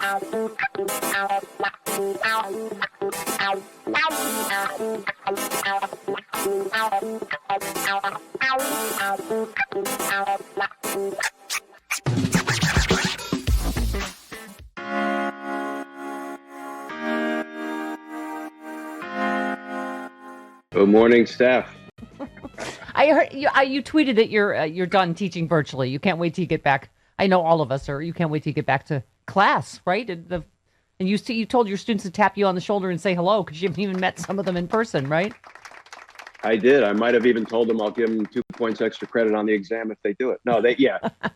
Good morning, Steph. I heard you tweeted that you're done teaching virtually. You can't wait till you get back. I know all of us are. You can't wait till you get back to class, right? And you told your students to tap you on the shoulder and say hello because you haven't even met some of them in person, right? I did. I might have even told them I'll give them 2 points extra credit on the exam if they do it. No,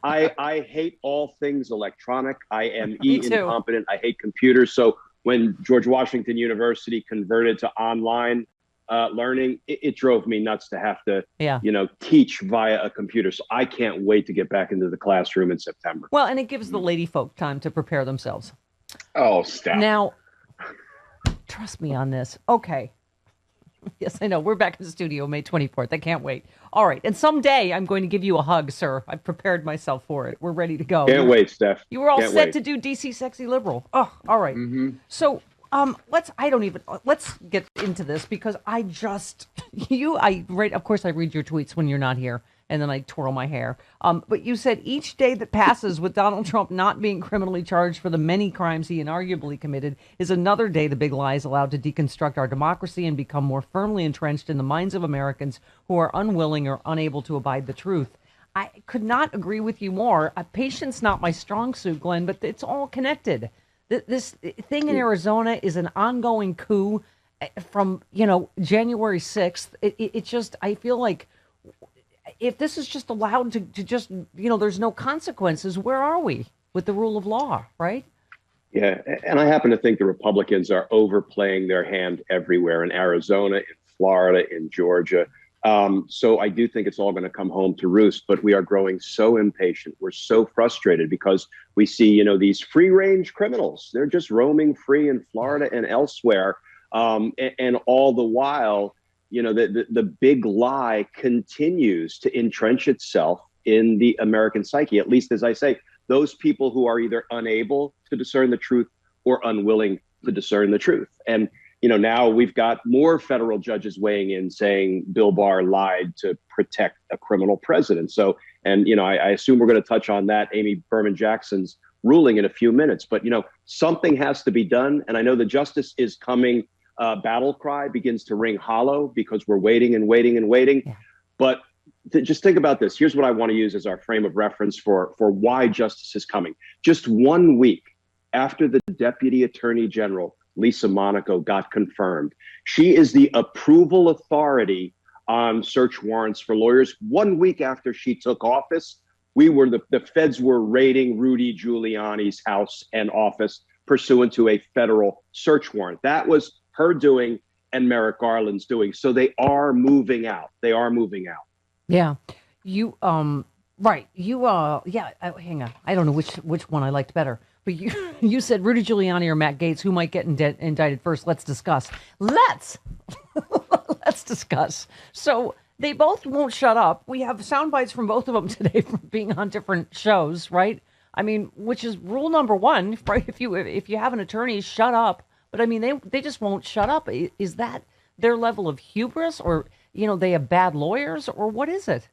I hate all things electronic. I am incompetent. I hate computers. So when George Washington University converted to online learning, it drove me nuts to have to, teach via a computer. So I can't wait to get back into the classroom in September. Well, and it gives the lady folk time to prepare themselves. Oh, stop. Now, trust me on this. Okay. Yes, I know. We're back in the studio May 24th. I can't wait. All right. And someday I'm going to give you a hug, sir. I've prepared myself for it. We're ready to go. Can't wait, Steph. You were all set to do DC Sexy Liberal. Oh, all right. Mm-hmm. So let's get into this because of course I read your tweets when you're not here and then I twirl my hair. But you said each day that passes with Donald Trump not being criminally charged for the many crimes he inarguably committed is another day the big lie is allowed to deconstruct our democracy and become more firmly entrenched in the minds of Americans who are unwilling or unable to abide the truth. I could not agree with you more. Patience not my strong suit, Glenn, but it's all connected. This thing in Arizona is an ongoing coup from, January 6th. It just, I feel like if this is just allowed to just, there's no consequences, where are we with the rule of law, right? Yeah, and I happen to think the Republicans are overplaying their hand everywhere in Arizona, in Florida, in Georgia. So I do think it's all going to come home to roost, but we are growing so impatient. We're so frustrated because we see, these free range criminals. They're just roaming free in Florida and elsewhere. And all the while, the big lie continues to entrench itself in the American psyche. At least, as I say, those people who are either unable to discern the truth or unwilling to discern the truth. And now we've got more federal judges weighing in saying Bill Barr lied to protect a criminal president. So, and, I assume we're going to touch on that, Amy Berman Jackson's ruling in a few minutes. But, something has to be done. And I know the justice is coming. Battle cry begins to ring hollow because we're waiting and waiting and waiting. Yeah. But just think about this. Here's what I want to use as our frame of reference for why justice is coming. Just 1 week after the Deputy Attorney General Lisa Monaco got confirmed. She is the approval authority on search warrants for lawyers. 1 week after she took office, the feds were raiding Rudy Giuliani's house and office pursuant to a federal search warrant. That was her doing and Merrick Garland's doing. So they are moving out. Yeah. Right. Hang on. I don't know which one I liked better. But you said Rudy Giuliani or Matt Gaetz, who might get indicted first. Let's discuss. Let's discuss. So they both won't shut up. We have sound bites from both of them today from being on different shows, right? I mean, which is rule number one, right? If you have an attorney, shut up. But I mean, they just won't shut up. Is that their level of hubris, or they have bad lawyers, or what is it?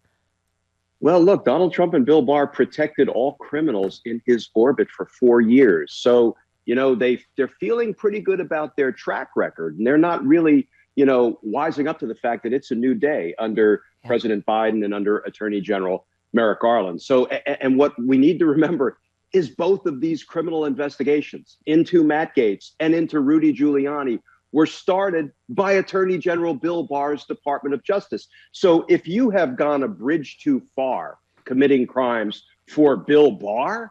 Well, look, Donald Trump and Bill Barr protected all criminals in his orbit for 4 years. So, they're feeling pretty good about their track record. And they're not really, wising up to the fact that it's a new day under President Biden and under Attorney General Merrick Garland. So, and what we need to remember is both of these criminal investigations into Matt Gaetz and into Rudy Giuliani were started by Attorney General Bill Barr's Department of Justice. So if you have gone a bridge too far committing crimes for Bill Barr,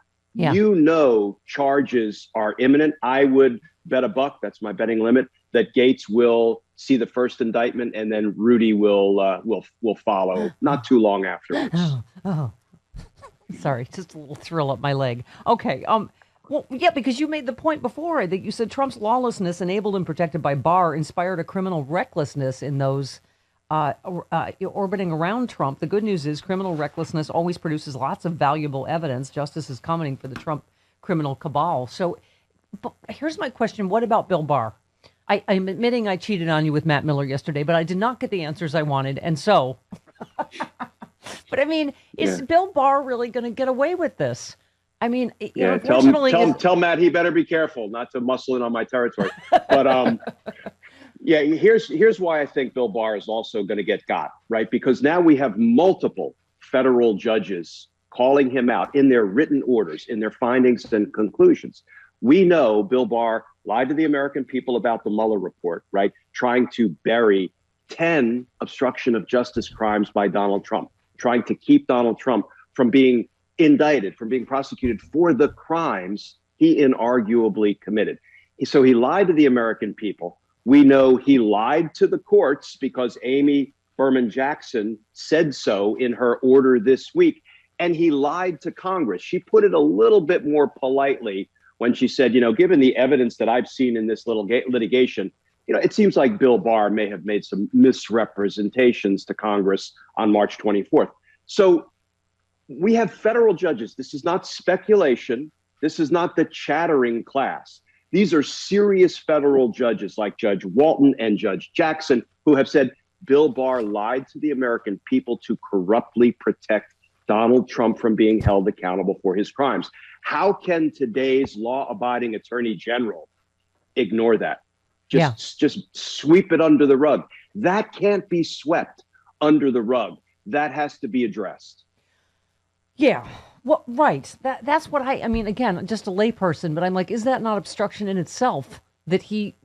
charges are imminent. I would bet a buck, that's my betting limit, that Gaetz will see the first indictment and then Rudy will follow not too long afterwards. Sorry, just a little thrill up my leg. Okay. Well, yeah, because you made the point before that you said Trump's lawlessness, enabled and protected by Barr, inspired a criminal recklessness in those orbiting around Trump. The good news is criminal recklessness always produces lots of valuable evidence. Justice is coming for the Trump criminal cabal. So But here's my question. What about Bill Barr? I'm admitting I cheated on you with Matt Miller yesterday, but I did not get the answers I wanted. And so, but I mean, is Yeah. Bill Barr really going to get away with this? I mean, Yeah. unfortunately, Tell Matt he better be careful not to muscle in on my territory. But yeah, here's why I think Bill Barr is also going to get got, right? Because now we have multiple federal judges calling him out in their written orders, in their findings and conclusions. We know Bill Barr lied to the American people about the Mueller report, right? Trying to bury 10 obstruction of justice crimes by Donald Trump, trying to keep Donald Trump from being indicted, from being prosecuted for the crimes he inarguably committed. So he lied to the American people. We know he lied to the courts because Amy Berman Jackson said so in her order this week. And he lied to Congress. She put it a little bit more politely when she said, given the evidence that I've seen in this little litigation, it seems like Bill Barr may have made some misrepresentations to Congress on March 24th. So we have federal judges. This is not speculation. This is not the chattering class. These are serious federal judges like Judge Walton and Judge Jackson who have said Bill Barr lied to the American people to corruptly protect Donald Trump from being held accountable for his crimes. How can today's law-abiding attorney general ignore that? Just sweep it under the rug. That can't be swept under the rug. That has to be addressed. Yeah. Well, right. That's what I mean, again, just a layperson, but I'm like, is that not obstruction in itself that he,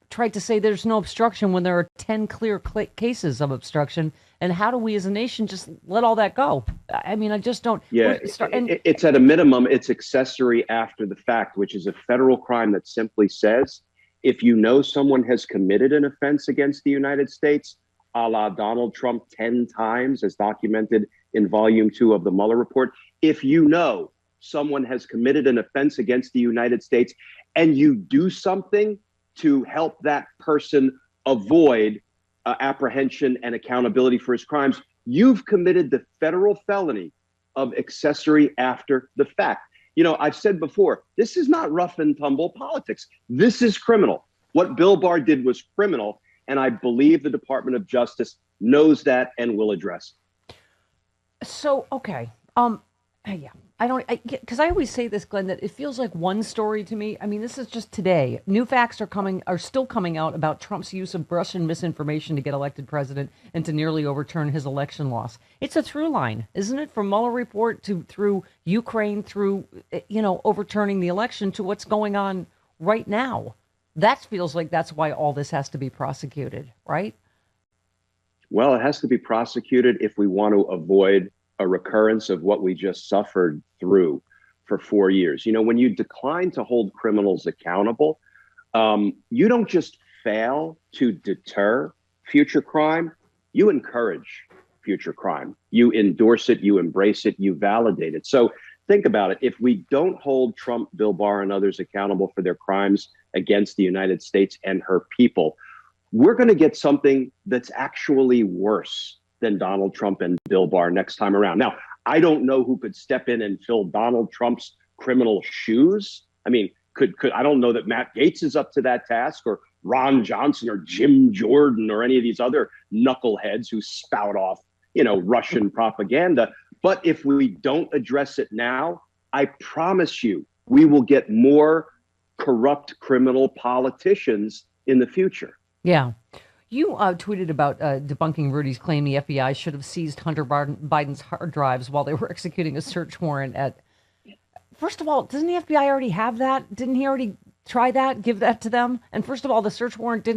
tried to say there's no obstruction when there are 10 clear cases of obstruction? And how do we as a nation just let all that go? I mean, I just don't. Yeah, it's at a minimum, it's accessory after the fact, which is a federal crime that simply says, if you know someone has committed an offense against the United States, a la Donald Trump 10 times, as documented in Volume 2 of the Mueller report, if you know someone has committed an offense against the United States and you do something to help that person avoid apprehension and accountability for his crimes, you've committed the federal felony of accessory after the fact. I've said before, this is not rough and tumble politics. This is criminal. What Bill Barr did was criminal, and I believe the Department of Justice knows that and will address it. So, okay. Yeah. Because I always say this, Glenn, that it feels like one story to me. I mean, this is just today. New facts are still coming out about Trump's use of Russian misinformation to get elected president and to nearly overturn his election loss. It's a through line, isn't it? From Mueller report through Ukraine, through, overturning the election to what's going on right now. That feels like that's why all this has to be prosecuted, right? Well, it has to be prosecuted if we want to avoid a recurrence of what we just suffered through for 4 years. When you decline to hold criminals accountable, you don't just fail to deter future crime, you encourage future crime. You endorse it, you embrace it, you validate it. So think about it. If we don't hold Trump, Bill Barr, and others accountable for their crimes against the United States and her people, we're going to get something that's actually worse than Donald Trump and Bill Barr next time around. Now, I don't know who could step in and fill Donald Trump's criminal shoes. I mean, I don't know that Matt Gaetz is up to that task, or Ron Johnson or Jim Jordan or any of these other knuckleheads who spout off, Russian propaganda. But if we don't address it now, I promise you, we will get more corrupt criminal politicians in the future. Yeah. You tweeted about debunking Rudy's claim the FBI should have seized Hunter Biden's hard drives while they were executing a search warrant at. First of all, doesn't the FBI already have that? Didn't he already try that, give that to them? And first of all, the search warrant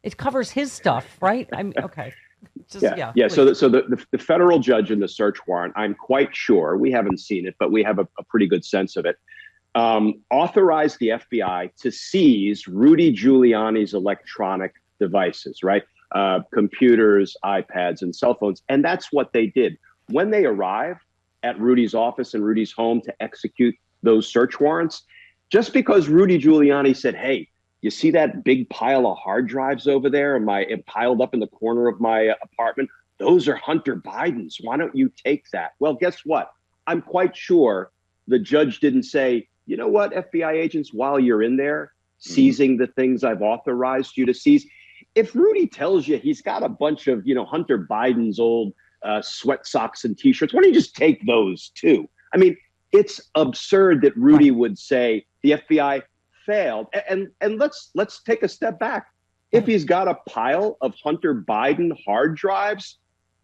it covers his stuff, right? I mean, okay. Yeah. So the federal judge in the search warrant, I'm quite sure, we haven't seen it, but we have a pretty good sense of it, authorized the FBI to seize Rudy Giuliani's electronic devices, right? Computers, iPads, and cell phones. And that's what they did. When they arrived at Rudy's office and Rudy's home to execute those search warrants, just because Rudy Giuliani said, hey, you see that big pile of hard drives over there piled up in the corner of my apartment? Those are Hunter Biden's. Why don't you take that? Well, guess what? I'm quite sure the judge didn't say, you know what, FBI agents, while you're in there seizing the things I've authorized you to seize, if Rudy tells you he's got a bunch of, Hunter Biden's old sweat socks and T-shirts, why don't you just take those too? I mean, it's absurd that Rudy would say the FBI failed. And let's take a step back. If he's got a pile of Hunter Biden hard drives,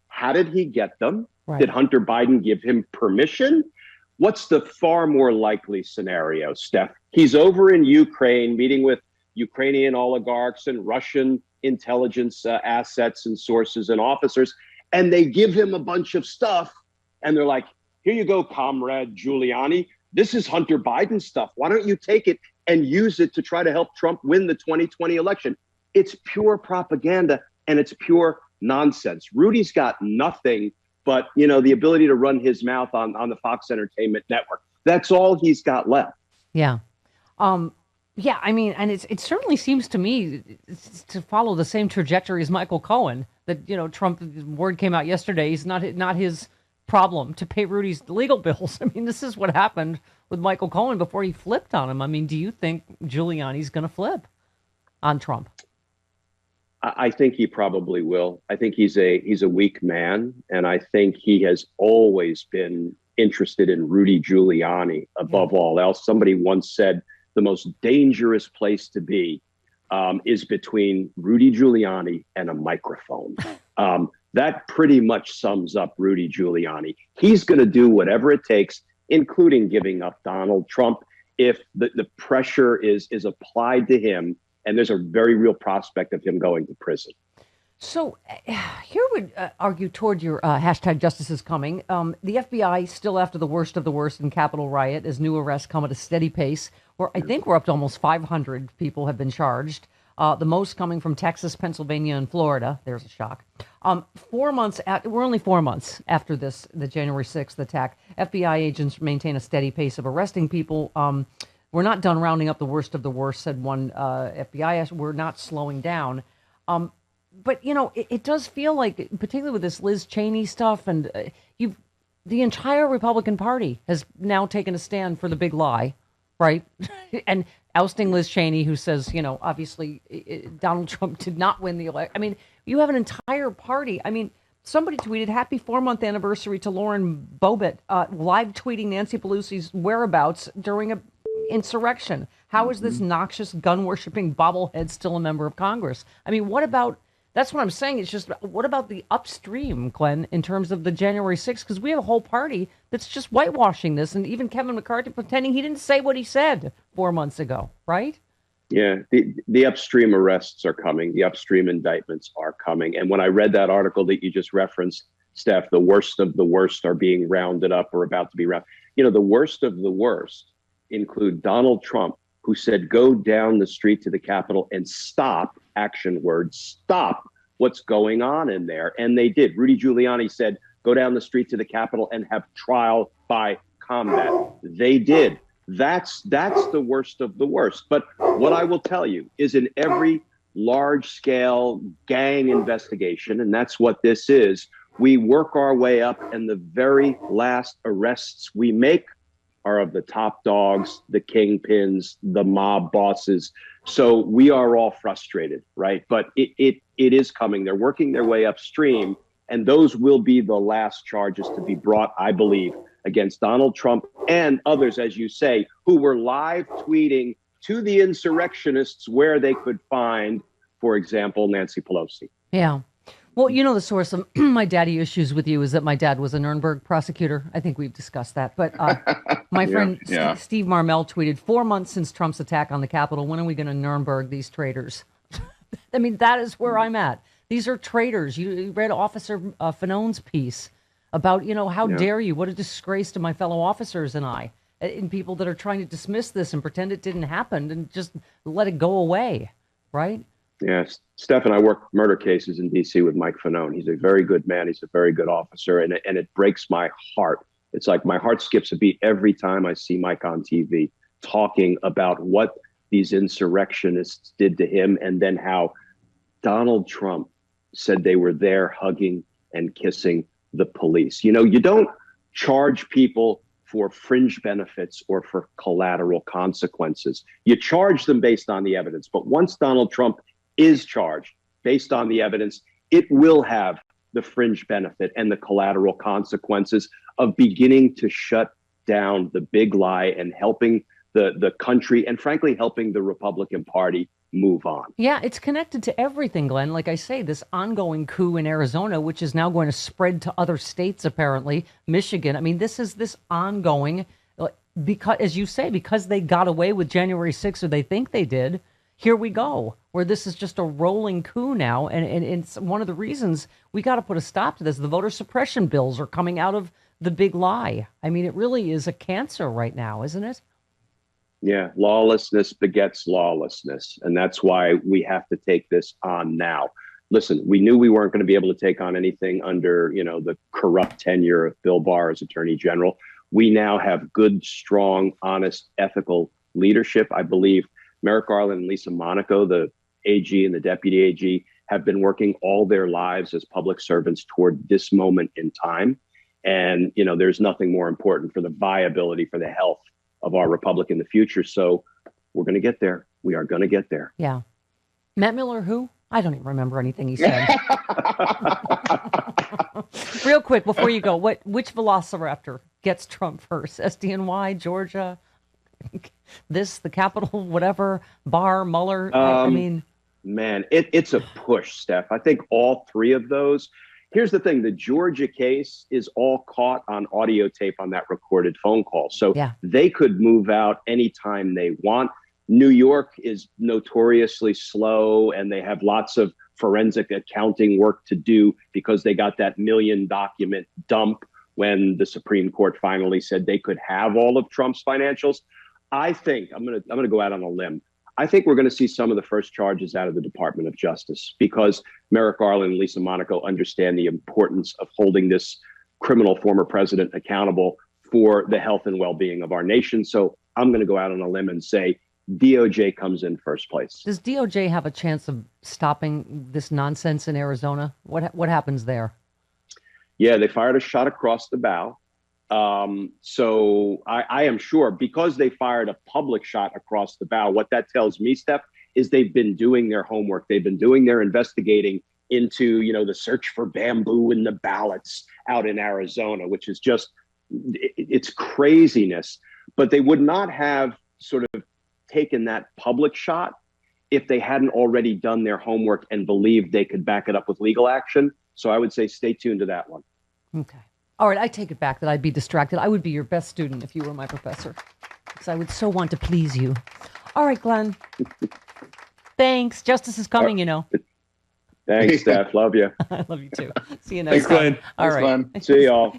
how did he get them? Right. Did Hunter Biden give him permission? What's the far more likely scenario, Steph? He's over in Ukraine meeting with Ukrainian oligarchs and Russian intelligence assets and sources and officers, and they give him a bunch of stuff, and they're like, here you go, comrade Giuliani. This is Hunter Biden stuff. Why don't you take it and use it to try to help Trump win the 2020 election? It's pure propaganda, and it's pure nonsense. Rudy's got nothing but, the ability to run his mouth on the Fox Entertainment Network. That's all he's got left. Yeah. Yeah, I mean, and it certainly seems to me to follow the same trajectory as Michael Cohen, that, Trump, word came out yesterday, he's not his problem to pay Rudy's legal bills. I mean, this is what happened with Michael Cohen before he flipped on him. I mean, do you think Giuliani's going to flip on Trump? I think he probably will. I think he's a weak man, and I think he has always been interested in Rudy Giuliani above all else. Somebody once said the most dangerous place to be is between Rudy Giuliani and a microphone. That pretty much sums up Rudy Giuliani. He's going to do whatever it takes, including giving up Donald Trump, if the pressure is applied to him. And there's a very real prospect of him going to prison. So here would argue toward your hashtag justice is coming. The FBI still after the worst of the worst in Capitol riot as new arrests come at a steady pace. I think we're up to almost 500 people have been charged. The most coming from Texas, Pennsylvania, and Florida. There's a shock. 4 months we're only 4 months after the January 6th attack. FBI agents maintain a steady pace of arresting people. We're not done rounding up the worst of the worst, said one FBI. We're not slowing down. But, it does feel like, particularly with this Liz Cheney stuff, and the entire Republican Party has now taken a stand for the big lie, right? And ousting Liz Cheney, who says, obviously Donald Trump did not win the election. I mean, you have an entire party. I mean, somebody tweeted, happy 4-month anniversary to Lauren Boebert, live tweeting Nancy Pelosi's whereabouts during a insurrection. How is this noxious gun-worshipping bobblehead still a member of Congress? I mean, that's what I'm saying. It's just, what about the upstream, Glenn, in terms of the January 6th? Because we have a whole party that's just whitewashing this, and even Kevin McCarthy pretending he didn't say what he said 4 months ago, right? Yeah, the upstream arrests are coming. The upstream indictments are coming. And when I read that article that you just referenced, Steph, the worst of the worst are being rounded up or about to be rounded. The worst of the worst include Donald Trump, who said, go down the street to the Capitol and stop, action word, stop what's going on in there. And they did. Rudy Giuliani said, go down the street to the Capitol and have trial by combat. They did. That's the worst of the worst. But what I will tell you is in every large scale gang investigation, and that's what this is, we work our way up, and the very last arrests we make are of the top dogs, the kingpins, the mob bosses. So we are all frustrated, right? But it is coming. They're working their way upstream, and those will be the last charges to be brought, I believe, against Donald Trump and others, as you say, who were live tweeting to the insurrectionists where they could find, for example, Nancy Pelosi. Yeah. Well, the source of my daddy issues with you is that my dad was a Nuremberg prosecutor. I think we've discussed that. But my friend Steve Marmel tweeted, 4 months since Trump's attack on the Capitol, when are we going to Nuremberg these traitors? I mean, that is where I'm at. These are traitors. You read Officer Fanone's piece about, how dare you? What a disgrace to my fellow officers and I, and people that are trying to dismiss this and pretend it didn't happen and just let it go away, right? Yes, Steph and I work murder cases in D.C. with Mike Fanone. He's a very good man. He's a very good officer, and it breaks my heart. It's like my heart skips a beat every time I see Mike on TV talking about what these insurrectionists did to him, and then how Donald Trump said they were there hugging and kissing the police. You don't charge people for fringe benefits or for collateral consequences. You charge them based on the evidence, but once Donald Trump is charged based on the evidence, it will have the fringe benefit and the collateral consequences of beginning to shut down the big lie and helping the country and frankly helping the Republican Party move on. Yeah, it's connected to everything, Glenn. Like I say, this ongoing coup in Arizona, which is now going to spread to other states, apparently, Michigan. I mean, this is this ongoing, because, as you say, because they got away with January 6th, or they think they did, here we go, where this is just a rolling coup now. And it's one of the reasons we got to put a stop to this. The voter suppression bills are coming out of the big lie. I mean, it really is a cancer right now, isn't it? Yeah, lawlessness begets lawlessness. And that's why we have to take this on now. Listen, we knew we weren't going to be able to take on anything under, the corrupt tenure of Bill Barr as Attorney General. We now have good, strong, honest, ethical leadership. I believe Merrick Garland and Lisa Monaco, the AG and the Deputy AG, have been working all their lives as public servants toward this moment in time. And, there's nothing more important for the viability, for the health of our republic in the future. So we're going to get there. We are going to get there. Yeah. Matt Miller, who? I don't even remember anything he said. Real quick, before you go, which velociraptor gets Trump first? SDNY, Georgia, the Capitol, whatever, Barr, Mueller? I mean... Man, it's a push, Steph. I think all three of those. Here's the thing. The Georgia case is all caught on audio tape on that recorded phone call. So they could move out anytime they want. New York is notoriously slow, and they have lots of forensic accounting work to do because they got that 1 million document dump when the Supreme Court finally said they could have all of Trump's financials. I think I'm going to go out on a limb. I think we're going to see some of the first charges out of the Department of Justice because Merrick Garland and Lisa Monaco understand the importance of holding this criminal former president accountable for the health and well-being of our nation. So I'm going to go out on a limb and say DOJ comes in first place. Does DOJ have a chance of stopping this nonsense in Arizona? What happens there? Yeah, they fired a shot across the bow. So I am sure because they fired a public shot across the bow, what that tells me, Steph, is they've been doing their homework. They've been doing their investigating into, the search for bamboo in the ballots out in Arizona, which is just, it's craziness. But they would not have sort of taken that public shot if they hadn't already done their homework and believed they could back it up with legal action. So I would say stay tuned to that one. Okay. All right, I take it back that I'd be distracted. I would be your best student if you were my professor, because I would so want to please you. All right, Glenn. Thanks. Justice is coming, Thanks, Steph. Love you. I love you too. See you next time. Glenn. All Thanks, right. Glenn. See y'all.